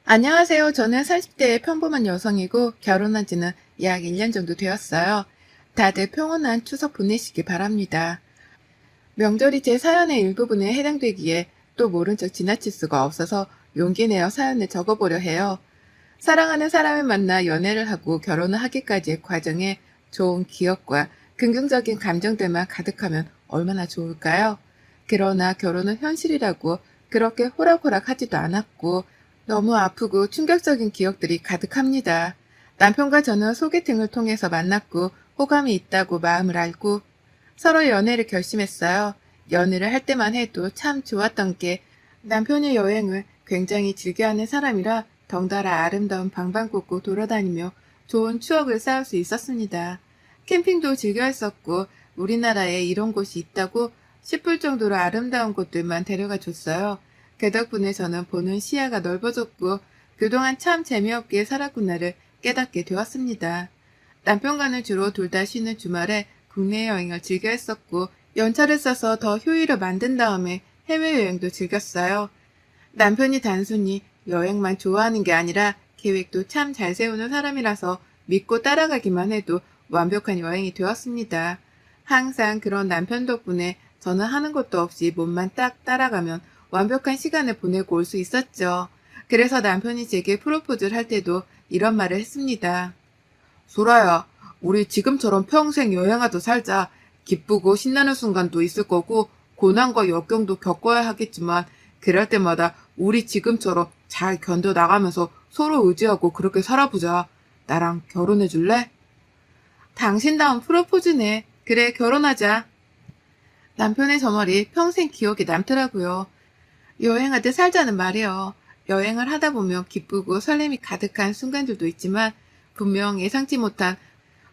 안녕하세요. 저는 40대의 평범한 여성이고 결혼한 지는 약 1년 정도 되었어요. 다들 평온한 추석 보내시기 바랍니다. 명절이 제 사연의 일부분에 해당되기에 또 모른 척 지나칠 수가 없어서 용기 내어 사연을 적어보려 해요. 사랑하는 사람을 만나 연애를 하고 결혼을 하기까지의 과정에 좋은 기억과 긍정적인 감정들만 가득하면 얼마나 좋을까요? 그러나 결혼은 현실이라고 그렇게 호락호락 하지도 않았고 너무 아프고 충격적인 기억들이 가득합니다. 남편과 저는 소개팅을 통해서 만났고 호감이 있다고 마음을 알고 서로 연애를 결심했어요. 연애를 할 때만 해도 참 좋았던 게 남편의 여행을 굉장히 즐겨하는 사람이라 덩달아 아름다운 방방곡곡 돌아다니며 좋은 추억을 쌓을 수 있었습니다. 캠핑도 즐겨 했었고 우리나라에 이런 곳이 있다고 싶을 정도로 아름다운 곳들만 데려가 줬어요. 그 덕분에 저는 보는 시야가 넓어졌고 그동안 참 재미없게 살았구나를 깨닫게 되었습니다. 남편과는 주로 둘 다 쉬는 주말에 국내 여행을 즐겨 했었고 연차를 써서 더 효율을 만든 다음에 해외여행도 즐겼어요. 남편이 단순히 여행만 좋아하는 게 아니라 계획도 참 잘 세우는 사람이라서 믿고 따라가기만 해도 완벽한 여행이 되었습니다. 항상 그런 남편 덕분에 저는 하는 것도 없이 몸만 딱 따라가면 완벽한 시간을 보내고 올 수 있었죠. 그래서 남편이 제게 프로포즈를 할 때도 이런 말을 했습니다. 소라야, 우리 지금처럼 평생 여행하듯 살자. 기쁘고 신나는 순간도 있을 거고 고난과 역경도 겪어야 하겠지만 그럴 때마다 우리 지금처럼 잘 견뎌나가면서 서로 의지하고 그렇게 살아보자. 나랑 결혼해 줄래? 당신다운 프로포즈네. 그래, 결혼하자. 남편의 저 말이 평생 기억에 남더라고요. 여행하듯 살자는 말이요. 여행을 하다 보면 기쁘고 설렘이 가득한 순간들도 있지만 분명 예상치 못한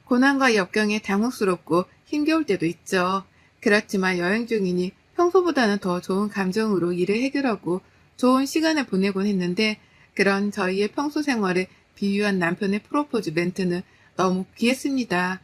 고난과 역경에 당혹스럽고 힘겨울 때도 있죠. 그렇지만 여행 중이니 평소보다는 더 좋은 감정으로 일을 해결하고 좋은 시간을 보내곤 했는데 그런 저희의 평소 생활을 비유한 남편의 프로포즈 멘트는 너무 귀했습니다.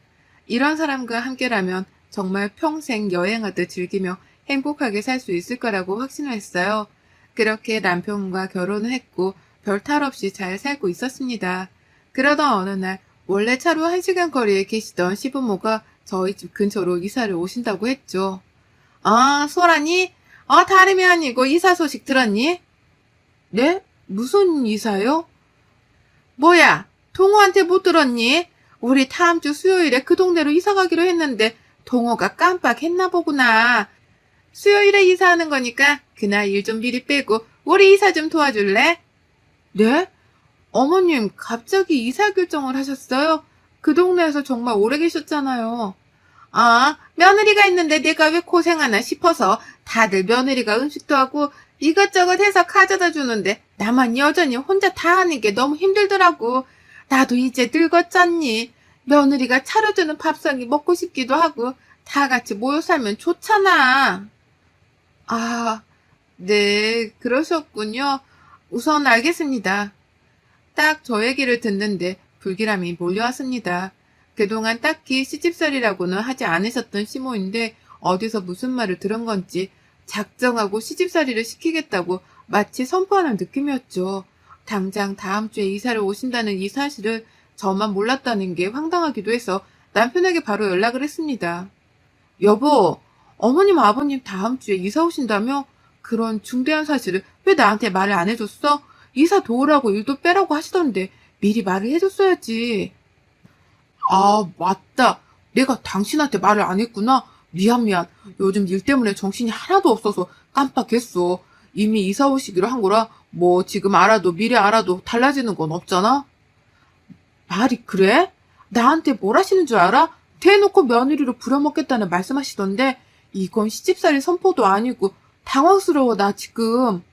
이런 사람과 함께라면 정말 평생 여행하듯 즐기며 행복하게 살 수 있을 거라고 확신을 했어요. 그렇게 남편과 결혼을 했고 별 탈 없이 잘 살고 있었습니다. 그러던 어느 날 원래 차로 1시간 거리에 계시던 시부모가 저희 집 근처로 이사를 오신다고 했죠. 아, 소라니? 다름이 아니고 이사 소식 들었니? 네? 무슨 이사요? 뭐야, 동호한테 못 들었니? 우리 다음 주 수요일에 그 동네로 이사 가기로 했는데 동호가 깜빡했나 보구나. 수요일에 이사하는 거니까 그날 일 좀 미리 빼고 우리 이사 좀 도와줄래? 네? 어머님 갑자기 이사 결정을 하셨어요? 그 동네에서 정말 오래 계셨잖아요. 아, 며느리가 있는데 내가 왜 고생하나 싶어서 다들 며느리가 음식도 하고 이것저것 해서 가져다 주는데 나만 여전히 혼자 다 하는 게 너무 힘들더라고. 나도 이제 늙었잖니. 며느리가 차려주는 밥상이 먹고 싶기도 하고 다 같이 모여 살면 좋잖아. 아, 네, 그러셨군요. 우선 알겠습니다. 딱 저 얘기를 듣는데 불길함이 몰려왔습니다. 그동안 딱히 시집살이라고는 하지 않으셨던 시모인데 어디서 무슨 말을 들은 건지 작정하고 시집살이를 시키겠다고 마치 선포하는 느낌이었죠. 당장 다음 주에 이사를 오신다는 이 사실을 저만 몰랐다는 게 황당하기도 해서 남편에게 바로 연락을 했습니다. 여보, 어머님 아버님 다음 주에 이사 오신다며? 그런 중대한 사실을 왜 나한테 말을 안 해줬어? 이사 도우라고 일도 빼라고 하시던데 미리 말을 해줬어야지. 아, 맞다. 내가 당신한테 말을 안 했구나. 미안, 미안. 요즘 일 때문에 정신이 하나도 없어서 깜빡했어. 이미 이사 오시기로 한 거라 뭐 지금 알아도 미리 알아도 달라지는 건 없잖아. 말이 그래? 나한테 뭘 하시는 줄 알아? 대놓고 며느리로 부려먹겠다는 말씀하시던데 이건 시집살이 선포도 아니고 당황스러워 나 지금.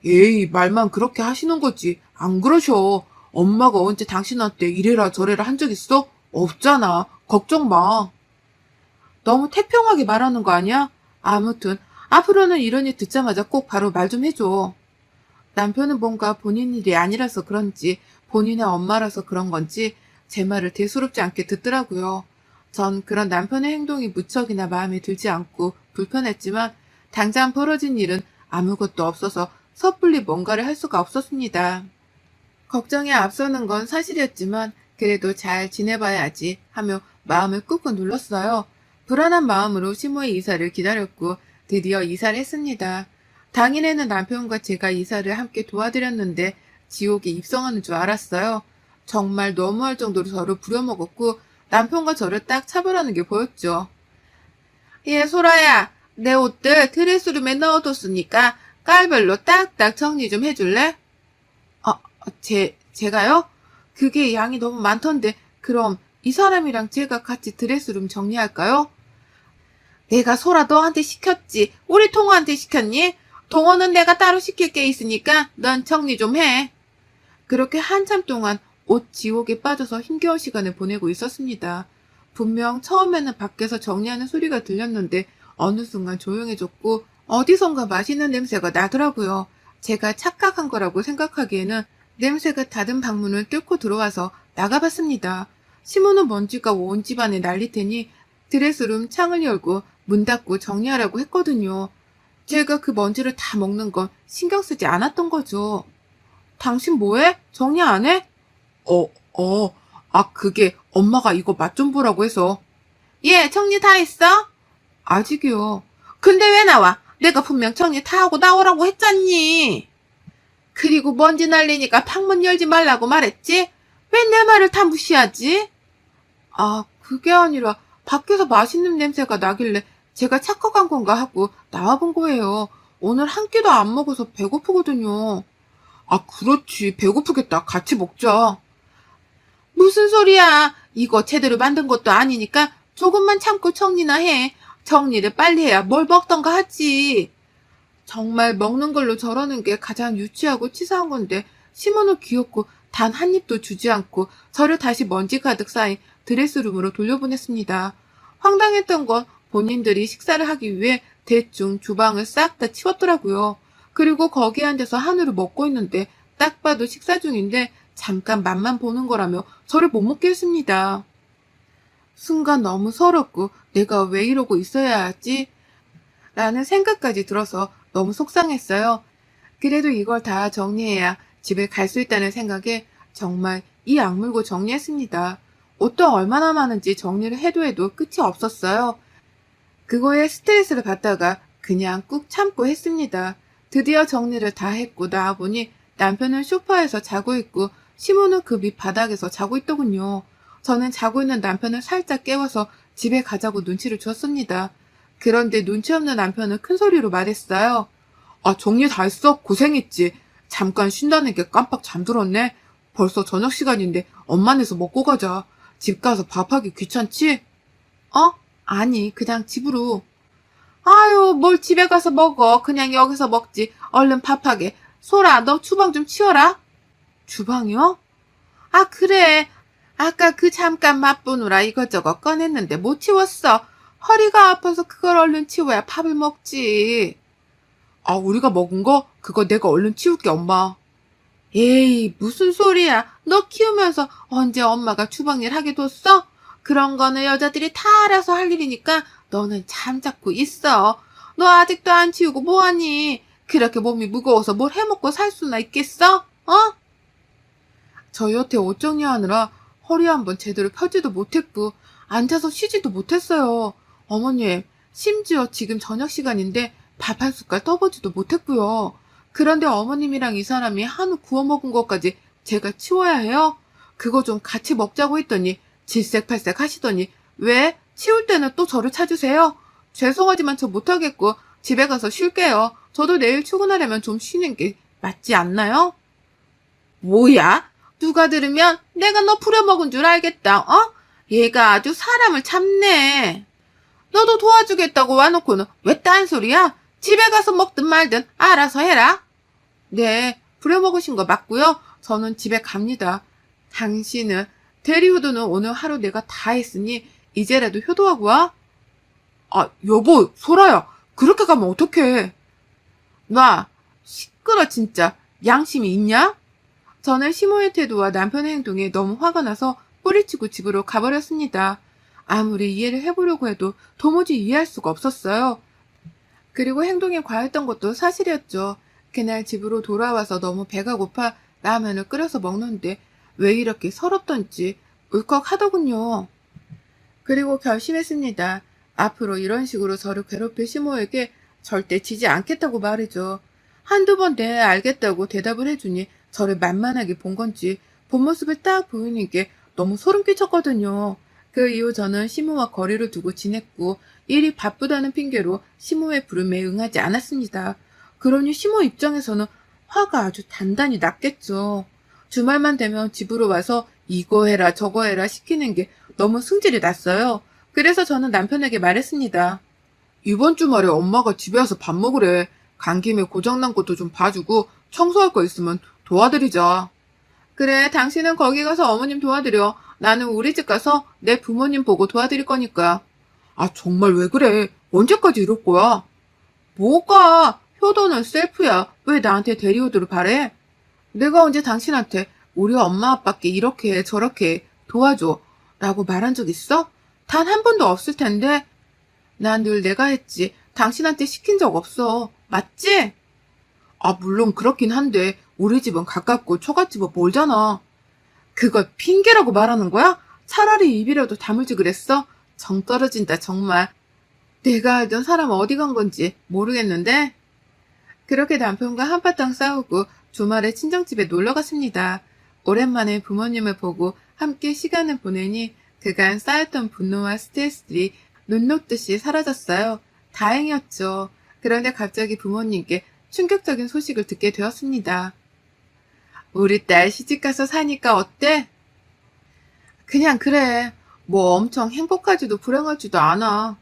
에이, 말만 그렇게 하시는 거지. 안 그러셔. 엄마가 언제 당신한테 이래라 저래라 한 적 있어? 없잖아. 걱정 마. 너무 태평하게 말하는 거 아니야? 아무튼 앞으로는 이런 일 듣자마자 꼭 바로 말 좀 해줘. 남편은 뭔가 본인 일이 아니라서 그런지 본인의 엄마라서 그런 건지 제 말을 대수롭지 않게 듣더라고요. 전 그런 남편의 행동이 무척이나 마음에 들지 않고 불편했지만 당장 벌어진 일은 아무것도 없어서 섣불리 뭔가를 할 수가 없었습니다. 걱정에 앞서는 건 사실이었지만 그래도 잘 지내봐야지 하며 마음을 꾹꾹 눌렀어요. 불안한 마음으로 시모의 이사를 기다렸고 드디어 이사를 했습니다. 당일에는 남편과 제가 이사를 함께 도와드렸는데 지옥에 입성하는 줄 알았어요. 정말 너무할 정도로 저를 부려먹었고 남편과 저를 딱 차별하는 게 보였죠. 예, 소라야. 내 옷들 드레스룸에 넣어뒀으니까 깔별로 딱딱 정리 좀 해줄래? 제가요? 그게 양이 너무 많던데 그럼 이 사람이랑 제가 같이 드레스룸 정리할까요? 내가 소라 너한테 시켰지. 우리 동호한테 시켰니? 동호는 내가 따로 시킬 게 있으니까 넌 정리 좀 해. 그렇게 한참 동안 옷 지옥에 빠져서 힘겨운 시간을 보내고 있었습니다. 분명 처음에는 밖에서 정리하는 소리가 들렸는데 어느 순간 조용해졌고 어디선가 맛있는 냄새가 나더라고요. 제가 착각한 거라고 생각하기에는 냄새가 닫은 방문을 뚫고 들어와서 나가봤습니다. 시모는 먼지가 온 집안에 날릴 테니 드레스룸 창을 열고 문 닫고 정리하라고 했거든요. 제가 그 먼지를 다 먹는 건 신경 쓰지 않았던 거죠. 당신 뭐해? 정리 안 해? 그게 엄마가 이거 맛 좀 보라고 해서. 예, 정리 다 했어? 아직이요. 근데 왜 나와? 내가 분명 정리 다 하고 나오라고 했잖니. 그리고 먼지 날리니까 방문 열지 말라고 말했지? 왜 내 말을 다 무시하지? 그게 아니라 밖에서 맛있는 냄새가 나길래 제가 착각한 건가 하고 나와본 거예요. 오늘 한 끼도 안 먹어서 배고프거든요. 그렇지. 배고프겠다. 같이 먹자. 무슨 소리야. 이거 제대로 만든 것도 아니니까 조금만 참고 정리나 해. 정리를 빨리 해야 뭘 먹던가 하지. 정말 먹는 걸로 저러는 게 가장 유치하고 치사한 건데 시모는 귀엽고 단 한 입도 주지 않고 저를 다시 먼지 가득 쌓인 드레스룸으로 돌려보냈습니다. 황당했던 건 본인들이 식사를 하기 위해 대충 주방을 싹 다 치웠더라고요. 그리고 거기에 앉아서 한우를 먹고 있는데 딱 봐도 식사 중인데 잠깐 맛만 보는 거라며 저를 못 먹게 했습니다. 순간 너무 서럽고 내가 왜 이러고 있어야 하지? 라는 생각까지 들어서 너무 속상했어요. 그래도 이걸 다 정리해야 집에 갈 수 있다는 생각에 정말 이 악물고 정리했습니다. 옷도 얼마나 많은지 정리를 해도 끝이 없었어요. 그거에 스트레스를 받다가 그냥 꾹 참고 했습니다. 드디어 정리를 다 했고 나와보니 남편은 소파에서 자고 있고 시모는 그 밑 바닥에서 자고 있더군요. 저는 자고 있는 남편을 살짝 깨워서 집에 가자고 눈치를 줬습니다. 그런데 눈치 없는 남편은 큰 소리로 말했어요. 정리 다 했어? 고생했지. 잠깐 쉰다는 게 깜빡 잠들었네. 벌써 저녁 시간인데 엄마네서 먹고 가자. 집 가서 밥하기 귀찮지? 아니, 그냥 집으로. 아유, 뭘 집에 가서 먹어. 그냥 여기서 먹지. 얼른 밥하게. 소라, 너 주방 좀 치워라. 주방이요? 그래. 아까 그 잠깐 맛보느라 이것저것 꺼냈는데 못 치웠어. 허리가 아파서 그걸 얼른 치워야 밥을 먹지. 우리가 먹은 거? 그거 내가 얼른 치울게, 엄마. 에이, 무슨 소리야. 너 키우면서 언제 엄마가 주방일 하게 뒀어? 그런 거는 여자들이 다 알아서 할 일이니까 너는 잠자고 있어. 너 아직도 안 치우고 뭐하니? 그렇게 몸이 무거워서 뭘 해먹고 살 수나 있겠어? 저 여태 옷 정리하느라 허리 한번 제대로 펴지도 못했고 앉아서 쉬지도 못했어요. 어머님, 심지어 지금 저녁 시간인데 밥 한 숟갈 떠보지도 못했고요. 그런데 어머님이랑 이 사람이 한우 구워 먹은 것까지 제가 치워야 해요? 그거 좀 같이 먹자고 했더니 질색팔색 하시더니 왜? 치울 때는 또 저를 찾으세요? 죄송하지만 저 못하겠고 집에 가서 쉴게요. 저도 내일 출근하려면 좀 쉬는 게 맞지 않나요? 뭐야? 누가 들으면 내가 너 부려먹은 줄 알겠다. 얘가 아주 사람을 참네. 너도 도와주겠다고 와놓고는 왜 딴소리야? 집에 가서 먹든 말든 알아서 해라. 네, 부려먹으신 거 맞고요. 저는 집에 갑니다. 당신은 대리효도는 오늘 하루 내가 다 했으니 이제라도 효도하고 와. 여보, 소라야. 그렇게 가면 어떡해. 놔. 시끄러 진짜. 양심이 있냐? 저는 시모의 태도와 남편의 행동에 너무 화가 나서 뿌리치고 집으로 가버렸습니다. 아무리 이해를 해보려고 해도 도무지 이해할 수가 없었어요. 그리고 행동이 과했던 것도 사실이었죠. 그날 집으로 돌아와서 너무 배가 고파 라면을 끓여서 먹는데 왜 이렇게 서럽던지 울컥하더군요. 그리고 결심했습니다. 앞으로 이런 식으로 저를 괴롭힐 시모에게 절대 지지 않겠다고 말이죠. 한두 번 네 알겠다고 대답을 해주니 저를 만만하게 본 건지 본 모습을 딱 보이는 게 너무 소름 끼쳤거든요. 그 이후 저는 시모와 거리를 두고 지냈고 일이 바쁘다는 핑계로 시모의 부름에 응하지 않았습니다. 그러니 시모 입장에서는 화가 아주 단단히 났겠죠. 주말만 되면 집으로 와서 이거 해라 저거 해라 시키는 게 너무 승질이 났어요. 그래서 저는 남편에게 말했습니다. 이번 주말에 엄마가 집에 와서 밥 먹으래. 간 김에 고장난 것도 좀 봐주고 청소할 거 있으면 도와드리자. 그래, 당신은 거기 가서 어머님 도와드려. 나는 우리 집 가서 내 부모님 보고 도와드릴 거니까. 아, 정말 왜 그래? 언제까지 이럴 거야? 뭐가? 효도는 셀프야. 왜 나한테 대리효도를 바래? 내가 언제 당신한테 우리 엄마 아빠께 이렇게 해, 저렇게 해, 도와줘. 라고 말한 적 있어? 단 한 번도 없을 텐데. 난 늘 내가 했지. 당신한테 시킨 적 없어. 맞지? 아, 물론 그렇긴 한데 우리 집은 가깝고 처갓집은 멀잖아. 그걸 핑계라고 말하는 거야? 차라리 입이라도 다물지 그랬어? 정 떨어진다 정말. 내가 알던 사람 어디 간 건지 모르겠는데. 그렇게 남편과 한바탕 싸우고 주말에 친정집에 놀러 갔습니다. 오랜만에 부모님을 보고 함께 시간을 보내니 그간 쌓였던 분노와 스트레스들이 눈 녹듯이 사라졌어요. 다행이었죠. 그런데 갑자기 부모님께 충격적인 소식을 듣게 되었습니다. 우리 딸 시집가서 사니까 어때? 그냥 그래. 뭐 엄청 행복하지도 불행하지도 않아.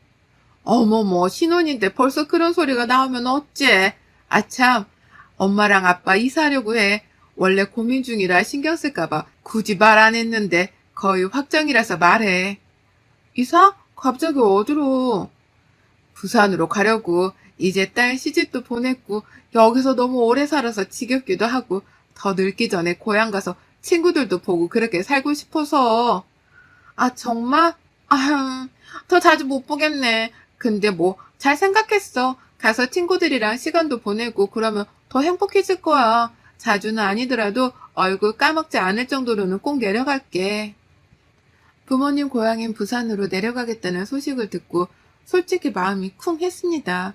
어머머, 신혼인데 벌써 그런 소리가 나오면 어째? 아참, 엄마랑 아빠 이사하려고 해. 원래 고민 중이라 신경 쓸까봐 굳이 말 안 했는데 거의 확정이라서 말해. 이사? 갑자기 어디로? 부산으로 가려고. 이제 딸 시집도 보냈고 여기서 너무 오래 살아서 지겹기도 하고 더 늙기 전에 고향 가서 친구들도 보고 그렇게 살고 싶어서. 아, 정말? 아휴, 더 자주 못 보겠네. 근데 뭐 잘 생각했어. 가서 친구들이랑 시간도 보내고 그러면 더 행복해질 거야. 자주는 아니더라도 얼굴 까먹지 않을 정도로는 꼭 내려갈게. 부모님 고향인 부산으로 내려가겠다는 소식을 듣고 솔직히 마음이 쿵 했습니다.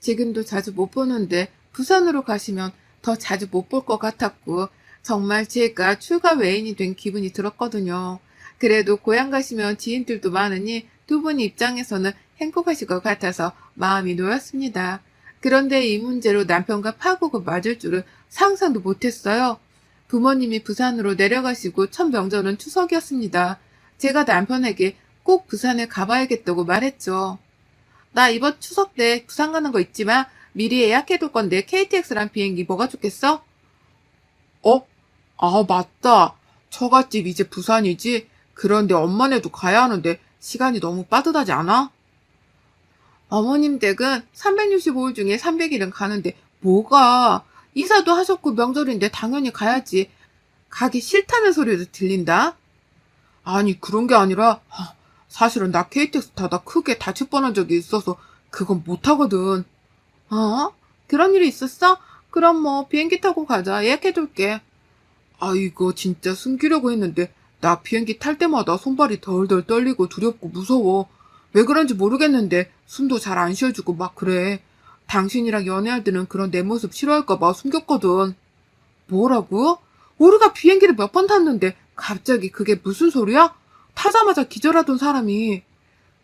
지금도 자주 못 보는데 부산으로 가시면 더 자주 못 볼 것 같았고 정말 제가 출가 외인이 된 기분이 들었거든요. 그래도 고향 가시면 지인들도 많으니 두 분 입장에서는 행복하실 것 같아서 마음이 놓였습니다. 그런데 이 문제로 남편과 파국을 맞을 줄은 상상도 못했어요. 부모님이 부산으로 내려가시고 첫 명절은 추석이었습니다. 제가 남편에게 꼭 부산에 가봐야겠다고 말했죠. 나 이번 추석 때 부산 가는 거 있지만 미리 예약해둘 건데 KTX랑 비행기 뭐가 좋겠어? 어? 아, 맞다. 처갓집 이제 부산이지? 그런데 엄마네도 가야 하는데 시간이 너무 빠듯하지 않아? 어머님 댁은 365일 중에 300일은 가는데 뭐가? 이사도 하셨고 명절인데 당연히 가야지. 가기 싫다는 소리도 들린다? 아니, 그런 게 아니라 사실은 나 KTX 타다 크게 다칠 뻔한 적이 있어서 그건 못하거든. 어? 그런 일이 있었어? 그럼 뭐 비행기 타고 가자. 예약해둘게. 아, 이거 진짜 숨기려고 했는데 나 비행기 탈 때마다 손발이 덜덜 떨리고 두렵고 무서워. 왜 그런지 모르겠는데 숨도 잘 안 쉬어주고 막 그래. 당신이랑 연애할 때는 그런 내 모습 싫어할까봐 숨겼거든. 뭐라고? 우리가 비행기를 몇 번 탔는데 갑자기 그게 무슨 소리야? 타자마자 기절하던 사람이.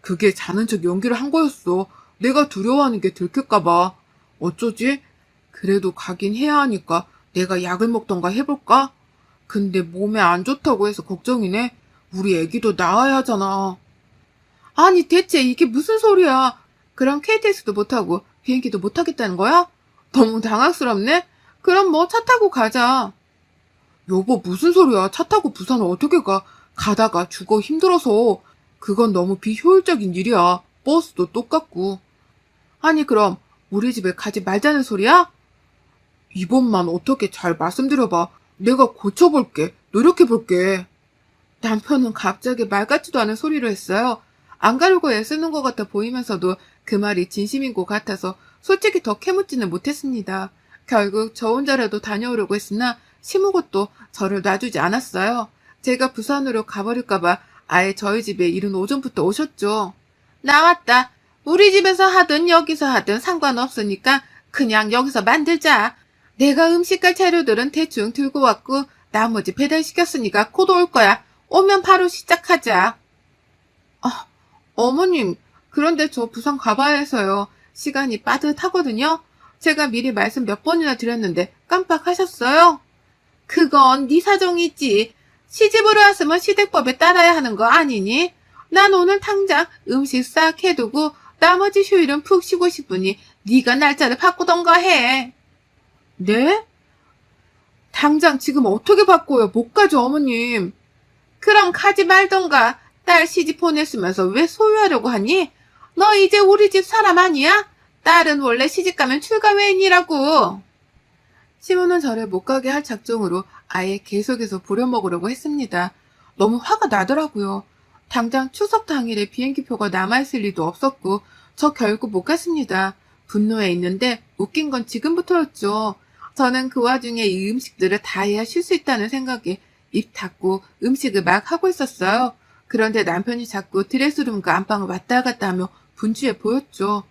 그게 자는 척 연기를 한 거였어. 내가 두려워하는 게 들킬까봐. 어쩌지? 그래도 가긴 해야 하니까 내가 약을 먹던가 해볼까? 근데 몸에 안 좋다고 해서 걱정이네. 우리 애기도 낳아야 하잖아. 아니, 대체 이게 무슨 소리야? 그럼 KTX도 못하고 비행기도 못하겠다는 거야? 너무 당황스럽네? 그럼 뭐 차 타고 가자. 여보, 무슨 소리야? 차 타고 부산을 어떻게 가? 가다가 죽어 힘들어서. 그건 너무 비효율적인 일이야. 버스도 똑같고. 아니, 그럼 우리 집에 가지 말자는 소리야? 이번만 어떻게 잘 말씀드려봐. 내가 고쳐볼게. 노력해볼게. 남편은 갑자기 말 같지도 않은 소리를 했어요. 안 가려고 애쓰는 것 같아 보이면서도 그 말이 진심인 것 같아서 솔직히 더 캐묻지는 못했습니다. 결국 저 혼자라도 다녀오려고 했으나 시모가 또 저를 놔주지 않았어요. 제가 부산으로 가버릴까봐 아예 저희 집에 이른 오전부터 오셨죠. 나왔다. 우리 집에서 하든 여기서 하든 상관없으니까 그냥 여기서 만들자. 내가 음식할 재료들은 대충 들고 왔고 나머지 배달시켰으니까 곧 올 거야. 오면 바로 시작하자. 아, 어머님, 그런데 저 부산 가봐야 해서요. 시간이 빠듯하거든요. 제가 미리 말씀 몇 번이나 드렸는데 깜빡하셨어요? 그건 네 사정이지. 시집으로 왔으면 시댁법에 따라야 하는 거 아니니? 난 오늘 당장 음식 싹 해두고 나머지 휴일은 푹 쉬고 싶으니 네가 날짜를 바꾸던가 해. 네? 당장 지금 어떻게 바꿔요? 못 가죠, 어머님. 그럼 가지 말던가. 딸 시집 보냈으면서 왜 소유하려고 하니? 너 이제 우리 집 사람 아니야? 딸은 원래 시집가면 출가 외인이라고. 시모는 저를 못 가게 할 작정으로 아예 계속해서 부려먹으려고 했습니다. 너무 화가 나더라고요. 당장 추석 당일에 비행기표가 남아있을 리도 없었고 저 결국 못 갔습니다. 분노해 있는데 웃긴 건 지금부터였죠. 저는 그 와중에 이 음식들을 다 해야 쉴 수 있다는 생각에 입 닫고 음식을 막 하고 있었어요. 그런데 남편이 자꾸 드레스룸과 안방을 왔다 갔다 하며 분주해 보였죠.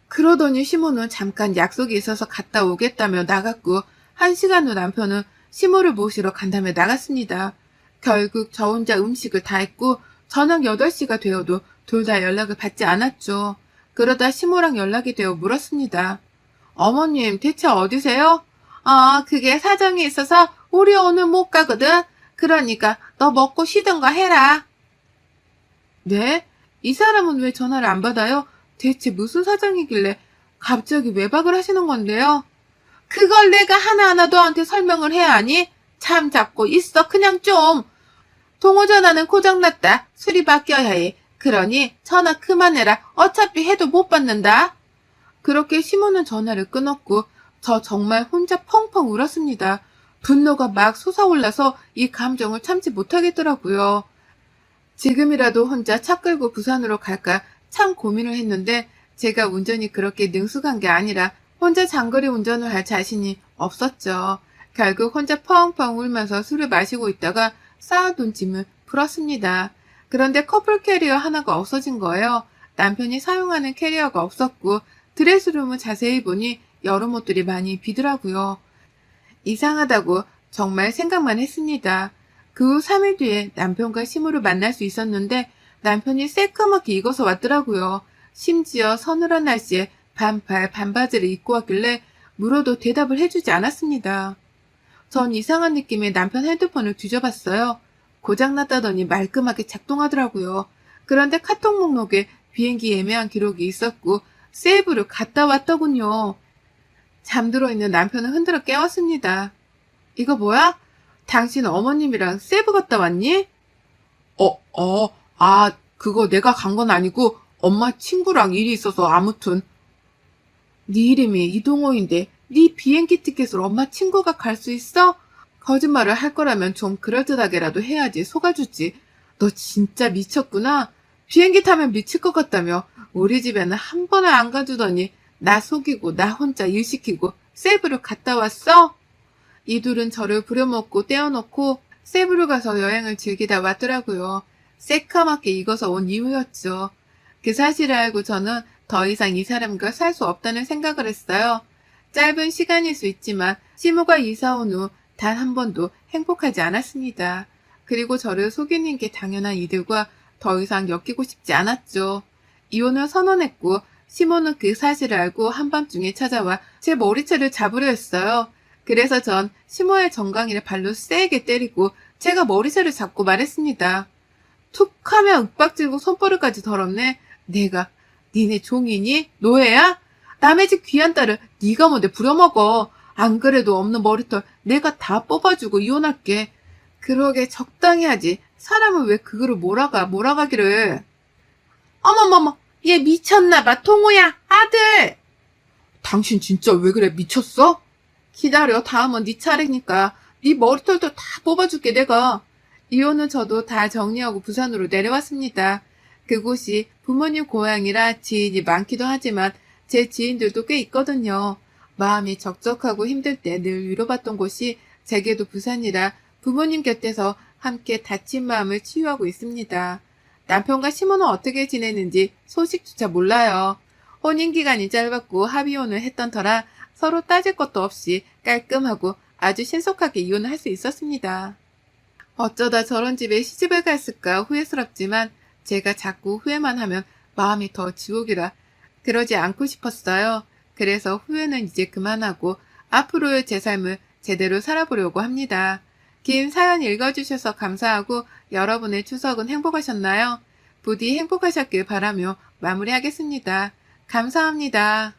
그러더니 시모는 잠깐 약속이 있어서 갔다 오겠다며 나갔고 1시간 후 남편은 시모를 모시러 간다며 나갔습니다. 결국 저 혼자 음식을 다 했고 저녁 8시가 되어도 둘 다 연락을 받지 않았죠. 그러다 시모랑 연락이 되어 물었습니다. 어머님 대체 어디세요? 그게 사정이 있어서 우리 오늘 못 가거든. 그러니까 너 먹고 쉬던가 해라. 네? 이 사람은 왜 전화를 안 받아요? 대체 무슨 사정이길래 갑자기 외박을 하시는 건데요? 그걸 내가 하나하나 너한테 설명을 해야 하니? 참 잡고 있어 그냥 좀. 동호전화는 고장났다. 수리 바뀌어야 해. 그러니 전화 그만해라. 어차피 해도 못 받는다. 그렇게 시모는 전화를 끊었고 저 정말 혼자 펑펑 울었습니다. 분노가 막 솟아올라서 이 감정을 참지 못하겠더라고요. 지금이라도 혼자 차 끌고 부산으로 갈까 참 고민을 했는데 제가 운전이 그렇게 능숙한 게 아니라 혼자 장거리 운전을 할 자신이 없었죠. 결국 혼자 펑펑 울면서 술을 마시고 있다가 쌓아둔 짐을 풀었습니다. 그런데 커플 캐리어 하나가 없어진 거예요. 남편이 사용하는 캐리어가 없었고 드레스룸을 자세히 보니 여름 옷들이 많이 비더라고요. 이상하다고 정말 생각만 했습니다. 그 후 3일 뒤에 남편과 시모를 만날 수 있었는데 남편이 새까맣게 익어서 왔더라고요. 심지어 서늘한 날씨에 반팔 반바지를 입고 왔길래 물어도 대답을 해주지 않았습니다. 전 이상한 느낌에 남편 핸드폰을 뒤져봤어요. 고장났다더니 말끔하게 작동하더라고요. 그런데 카톡 목록에 비행기 예매한 기록이 있었고 세이브를 갔다 왔더군요. 잠들어 있는 남편을 흔들어 깨웠습니다. 이거 뭐야? 당신 어머님이랑 세이브 갔다 왔니? 그거 내가 간 건 아니고 엄마 친구랑 일이 있어서 아무튼. 네 이름이 이동호인데 네 비행기 티켓을 엄마 친구가 갈 수 있어? 거짓말을 할 거라면 좀 그럴듯하게라도 해야지 속아주지. 너 진짜 미쳤구나. 비행기 타면 미칠 것 같다며 우리 집에는 한 번을 안 가주더니 나 속이고 나 혼자 일 시키고 세이브를 갔다 왔어? 이 둘은 저를 부려먹고 떼어놓고 세부로 가서 여행을 즐기다 왔더라고요. 새까맣게 익어서 온 이유였죠. 그 사실을 알고 저는 더 이상 이 사람과 살 수 없다는 생각을 했어요. 짧은 시간일 수 있지만 시모가 이사 온 후 단 한 번도 행복하지 않았습니다. 그리고 저를 속이는 게 당연한 이들과 더 이상 엮이고 싶지 않았죠. 이혼을 선언했고 시모는 그 사실을 알고 한밤중에 찾아와 제 머리채를 잡으려 했어요. 그래서 전 시모의 정강이를 발로 세게 때리고 제가 머리채를 잡고 말했습니다. 툭 하면 윽박지르고 손버릇까지 더럽네. 내가 니네 종이니? 노예야? 남의 집 귀한 딸을 네가 뭔데 부려먹어. 안 그래도 없는 머리털 내가 다 뽑아주고 이혼할게. 그러게 적당히 하지. 사람을 왜 그거를 몰아가기를. 어머머머, 얘 미쳤나봐. 통호야, 아들. 당신 진짜 왜 그래? 미쳤어? 기다려. 다음은 네 차례니까. 네 머리털도 다 뽑아줄게 내가. 이혼은 저도 다 정리하고 부산으로 내려왔습니다. 그곳이 부모님 고향이라 지인이 많기도 하지만 제 지인들도 꽤 있거든요. 마음이 적적하고 힘들 때 늘 위로받던 곳이 제게도 부산이라 부모님 곁에서 함께 다친 마음을 치유하고 있습니다. 남편과 시모는 어떻게 지내는지 소식조차 몰라요. 혼인기간이 짧았고 합의혼을 했던 터라 서로 따질 것도 없이 깔끔하고 아주 신속하게 이혼을 할 수 있었습니다. 어쩌다 저런 집에 시집을 갔을까 후회스럽지만 제가 자꾸 후회만 하면 마음이 더 지옥이라 그러지 않고 싶었어요. 그래서 후회는 이제 그만하고 앞으로의 제 삶을 제대로 살아보려고 합니다. 긴 사연 읽어주셔서 감사하고 여러분의 추석은 행복하셨나요? 부디 행복하셨길 바라며 마무리하겠습니다. 감사합니다.